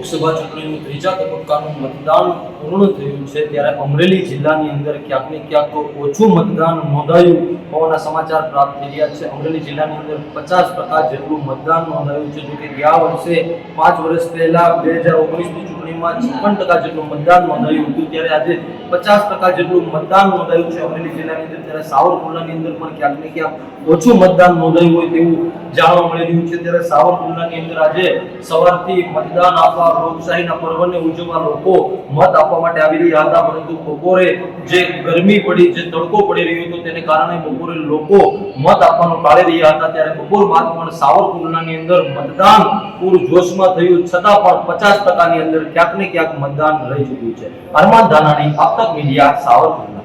લોકસભા ચૂંટણીનું ત્રીજા તબક્કાનું મતદાન પૂર્ણ થયું છે ત્યારે અમરેલી જિલ્લાની અંદર ક્યાંક ને ક્યાંક ઓછું મતદાન નોંધાયું હોવાના સમાચાર પ્રાપ્ત થઈ રહ્યા છે। અમરેલી જિલ્લાની અંદર 50% જેટલું મતદાન નોંધાયું છે। જો કે ગયા વર્ષે 5 વર્ષ પહેલા 2019ની ચૂંટણીમાં 56% જેટલું મતદાન નોંધાયું હતું, ત્યારે આજે 50% જેટલું મતદાન નોંધાયું છે અમરેલી જિલ્લાની અંદર। ત્યારે સાવરકુંડલાની અંદર પણ ક્યાંક ને ક્યાંક ઓછું મતદાન નોંધાયું હોય તેવું જાણવા મળી રહ્યું છે। ત્યારે સાવરકુંડલાની અંદર આજે સવારથી મતદાન આપવા, લોકશાહીના પર્વને ઉજવવા લોકો મત આપવા માટે આવી રહ્યા હતા, પરંતુ બપોરે જે ગરમી પડી, જે તડકો પડી રહ્યો હતો તેને કારણે બપોરે લોકો મત આપવાનું ટાળી રહ્યા હતા। ત્યારે બપોર બાદ પણ સાવરકુંડલાની અંદર મતદાન પૂરજોશમાં થયું, છતાં પણ 50% ની અંદર ક્યાંક ને ક્યાંક મતદાન રહી ચૂક્યું છે। અરમાન ધાનાણી, આપતક મીડિયા, સાવરકુંડલા।